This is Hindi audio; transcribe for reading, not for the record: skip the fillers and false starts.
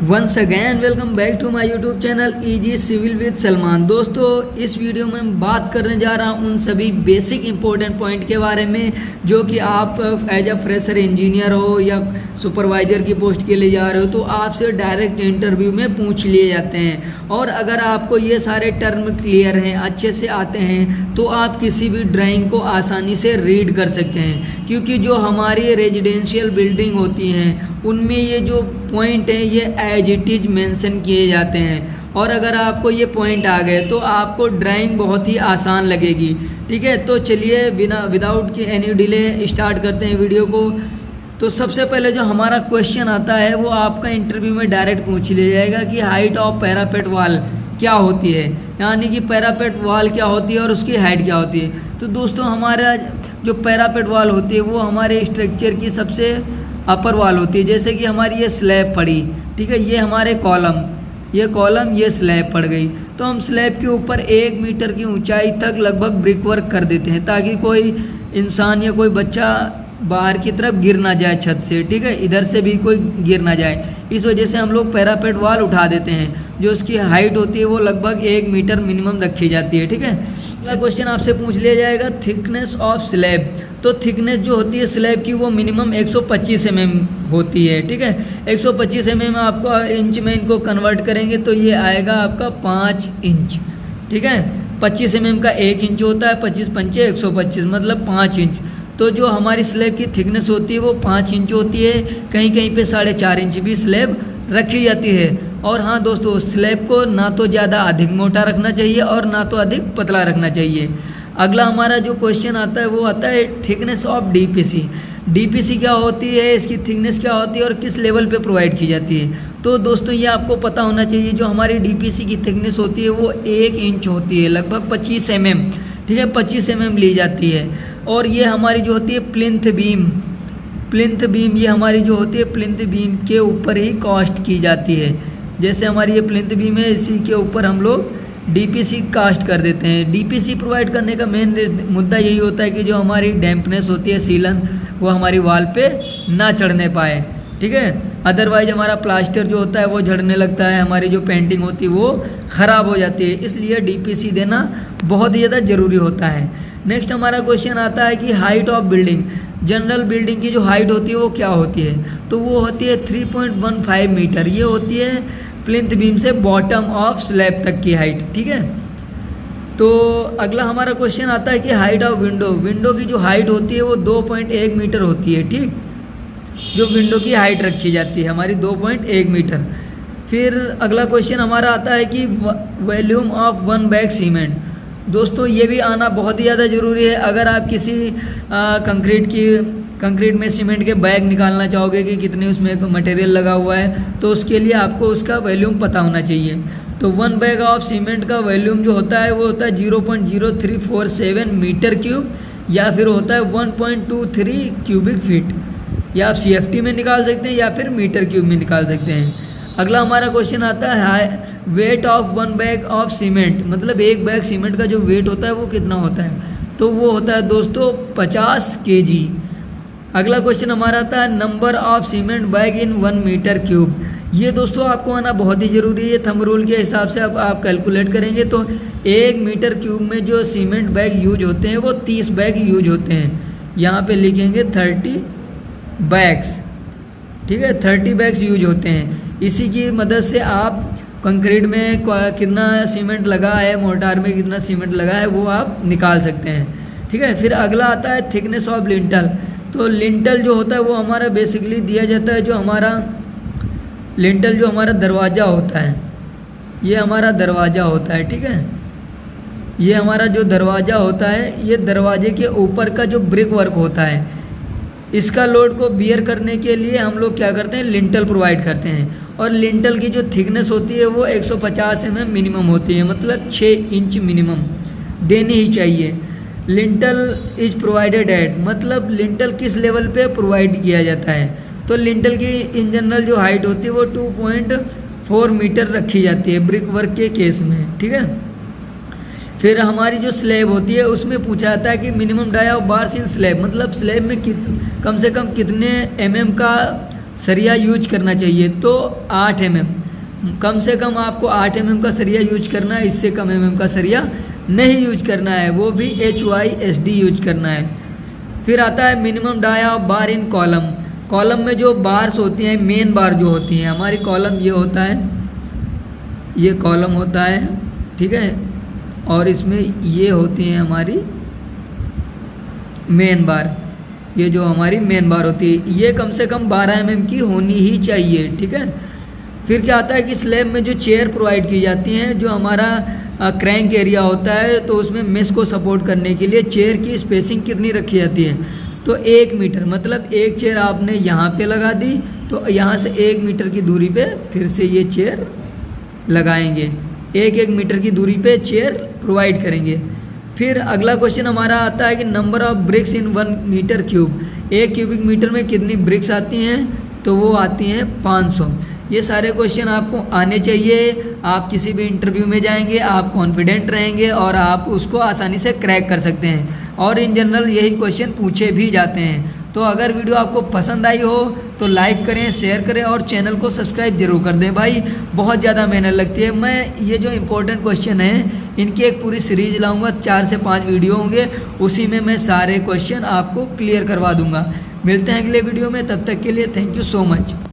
Once again welcome back to my YouTube channel easy civil with Salman. दोस्तों इस वीडियो में मैं बात करने जा रहा हूं उन सभी बेसिक इंपॉर्टेंट पॉइंट के बारे में जो कि आप एज अ फ्रेशर इंजीनियर हो या सुपरवाइजर की पोस्ट के लिए जा रहे हो तो आपसे डायरेक्ट इंटरव्यू में पूछ लिए जाते हैं। और अगर आपको ये सारे टर्म क्लियर हैं, अच्छे से आते हैं, तो आप किसी भी ड्राइंग को आसानी से रीड कर सकते हैं, क्योंकि जो हमारी रेजिडेंशियल बिल्डिंग होती हैं उनमें ये जो पॉइंट हैं ये एज इट इज मेंशन किए जाते हैं। और अगर आपको ये पॉइंट आ गए तो आपको ड्राइंग बहुत ही आसान लगेगी। ठीक है, तो चलिए विदाउट की एनी डिले स्टार्ट करते हैं वीडियो को। तो सबसे पहले जो हमारा क्वेश्चन आता है वो आपका इंटरव्यू में डायरेक्ट पूछ लिया जाएगा कि हाइट ऑफ पैरापेट वॉल क्या होती है, यानी कि पैरापेट वॉल क्या होती है और उसकी हाइट क्या होती है। तो दोस्तों हमारा जो पैरापेट वॉल होती है वो हमारे स्ट्रक्चर की सबसे अपर वॉल होती है। जैसे कि हमारी ये स्लैब पड़ी, ठीक है, ये हमारे कॉलम ये स्लैब पड़ गई, तो हम स्लैब के ऊपर 1 मीटर की ऊंचाई तक लगभग ब्रिक वर्क कर देते हैं ताकि कोई इंसान या कोई बच्चा बाहर की तरफ गिर ना जाए छत से। ठीक है, इधर से भी कोई गिर ना जाए, इस वजह से हम लोग पैरापेट वॉल उठा देते हैं। जो उसकी हाइट होती है वो लगभग 1 मीटर मिनिमम रखी जाती है। ठीक है, अगला क्वेश्चन आपसे पूछ लिया जाएगा थिकनेस ऑफ स्लैब। तो थिकनेस जो होती है स्लैब की वो मिनिमम 125 mm होती है। ठीक है, 125 mm आपको अगर इंच में इनको कन्वर्ट करेंगे तो ये आएगा आपका 5 इंच। ठीक है, 25 mm का 1 इंच होता है, 25 पंचे 125 मतलब 5 इंच। तो जो हमारी स्लैब की थिकनेस होती है वो 5 इंच होती है। कहीं कहीं पे 4.5 इंच भी स्लैब रखी जाती है। और हाँ दोस्तों, स्लैब को ना तो ज़्यादा अधिक मोटा रखना चाहिए और ना तो अधिक पतला रखना चाहिए। अगला हमारा जो क्वेश्चन आता है वो आता है थिकनेस ऑफ डीपीसी। डीपीसी क्या होती है, इसकी थिकनेस क्या होती है और किस लेवल पे प्रोवाइड की जाती है। तो दोस्तों ये आपको पता होना चाहिए, जो हमारी डीपीसी की थिकनेस होती है वो 1 इंच होती है, लगभग 25 mm। ठीक है, 25 mm ली जाती है। और ये हमारी जो होती है प्लिंथ बीम ये हमारी जो होती है प्लिंथ बीम के ऊपर ही कास्ट की जाती है। जैसे हमारी ये प्लिंथ बीम है, इसी के ऊपर हम लोग डीपीसी कास्ट कर देते हैं। डीपीसी प्रोवाइड करने का मेन मुद्दा यही होता है कि जो हमारी डैम्पनेस होती है, सीलन, वो हमारी वॉल पे ना चढ़ने पाए। ठीक है, अदरवाइज हमारा प्लास्टर जो होता है वो झड़ने लगता है, हमारी जो पेंटिंग होती है वो ख़राब हो जाती है, इसलिए डीपीसी देना बहुत ही ज़्यादा ज़रूरी होता है। नेक्स्ट हमारा क्वेश्चन आता है कि height of building. General building की जो हाइट होती है वो क्या होती है, तो वो होती है 3.15 मीटर। ये होती है प्लिंथ बीम से बॉटम ऑफ स्लैब तक की हाइट। ठीक है, तो अगला हमारा क्वेश्चन आता है कि हाइट ऑफ विंडो की जो हाइट होती है वो 2.1 मीटर होती है। ठीक, जो विंडो की हाइट रखी जाती है हमारी 2.1 मीटर। फिर अगला क्वेश्चन हमारा आता है कि वॉल्यूम ऑफ 1 बैग सीमेंट। दोस्तों ये भी आना बहुत ही ज़्यादा ज़रूरी है। अगर आप किसी कंक्रीट में सीमेंट के बैग निकालना चाहोगे कि कितने उसमें मटेरियल लगा हुआ है, तो उसके लिए आपको उसका वॉल्यूम पता होना चाहिए। तो 1 बैग ऑफ सीमेंट का वॉल्यूम जो होता है वो होता है 0.0347 मीटर क्यूब, या फिर होता है 1.23 क्यूबिक फीट। या आप CFT में निकाल सकते हैं या फिर मीटर क्यूब में निकाल सकते हैं। अगला हमारा क्वेश्चन आता है weight of 1 bag of cement, मतलब 1 बैग सीमेंट का जो वेट होता है वो कितना होता है, तो वो होता है दोस्तों 50 kg। अगला क्वेश्चन हमारा आता है number of cement bag in 1 metre cube. ये दोस्तों आपको आना बहुत ही ज़रूरी है। थंब रूल के हिसाब से अब आप कैलकुलेट करेंगे तो 1 मीटर क्यूब में जो सीमेंट बैग यूज होते हैं वो 30 बैग यूज होते हैं। यहाँ पे लिखेंगे 30 बैग्स। ठीक है, 30 बैग्स यूज होते हैं। इसी की मदद से आप कंक्रीट में कितना सीमेंट लगा है, मोर्टार में कितना सीमेंट लगा है, वो आप निकाल सकते हैं। ठीक है, फिर अगला आता है थिकनेस ऑफ लिंटल। तो लिंटल जो होता है वो हमारा बेसिकली दिया जाता है, जो हमारा लिंटल जो हमारा दरवाज़ा होता है, ये हमारा दरवाज़ा होता है। ठीक है, ये हमारा जो दरवाज़ा होता है, ये दरवाजे के ऊपर का जो ब्रिक वर्क होता है, इसका लोड को बियर करने के लिए हम लोग क्या करते हैं, लिंटल प्रोवाइड करते हैं। और लिंटल की जो थिकनेस होती है वो 150 mm मिनिमम होती है, मतलब 6 इंच मिनिमम देनी ही चाहिए। लिंटल इज प्रोवाइडेड एट, मतलब लिंटल किस लेवल पे प्रोवाइड किया जाता है, तो लिंटल की इन जनरल जो हाइट होती है वो 2.4 मीटर रखी जाती है ब्रिक वर्क के केस में। ठीक है, फिर हमारी जो स्लैब होती है उसमें पूछा जाता है कि minimum dia of bars in slab, मतलब स्लैब में कम से कम कितने mm का सरिया यूज करना चाहिए, तो 8 mm, कम से कम आपको 8 mm का सरिया यूज करना है, इससे कम mm का सरिया नहीं यूज करना है, वो भी HYSD यूज करना है। फिर आता है minimum dia of bar in column. Column में जो बार्स होती हैं, मेन बार जो होती हैं हमारी, कॉलम ये होता है, ये कॉलम होता है, ठीक है, और इसमें ये होती हैं हमारी मेन बार, ये जो हमारी मेन बार होती है ये कम से कम 12 mm की होनी ही चाहिए, ठीक है। फिर क्या आता है कि स्लैब में जो चेयर प्रोवाइड की जाती हैं, जो हमारा क्रैंक एरिया होता है, तो उसमें मेस को सपोर्ट करने के लिए चेयर की स्पेसिंग कितनी रखी जाती है, तो 1 मीटर, मतलब एक चेयर आपने यहाँ पे लगा दी तो यहाँ से 1 मीटर की दूरी पे फिर से ये चेयर लगाएंगे, 1 मीटर की दूरी पे चेयर प्रोवाइड करेंगे। फिर अगला क्वेश्चन हमारा आता है कि number of bricks in 1 metre cube, 1 cubic metre में कितनी ब्रिक्स आती हैं, तो वो आती हैं 500। ये सारे क्वेश्चन आपको आने चाहिए, आप किसी भी इंटरव्यू में जाएंगे आप कॉन्फिडेंट रहेंगे और आप उसको आसानी से क्रैक कर सकते हैं, और इन जनरल यही क्वेश्चन पूछे भी जाते हैं। तो अगर वीडियो आपको पसंद आई हो तो लाइक करें, शेयर करें और चैनल को सब्सक्राइब जरूर कर दें भाई, बहुत ज़्यादा मेहनत लगती है। मैं ये जो इंपॉर्टेंट क्वेश्चन हैं इनकी एक पूरी सीरीज लाऊंगा, 4 से 5 वीडियो होंगे, उसी में मैं सारे क्वेश्चन आपको क्लियर करवा दूंगा। मिलते हैं अगले वीडियो में, तब तक के लिए थैंक यू सो मच।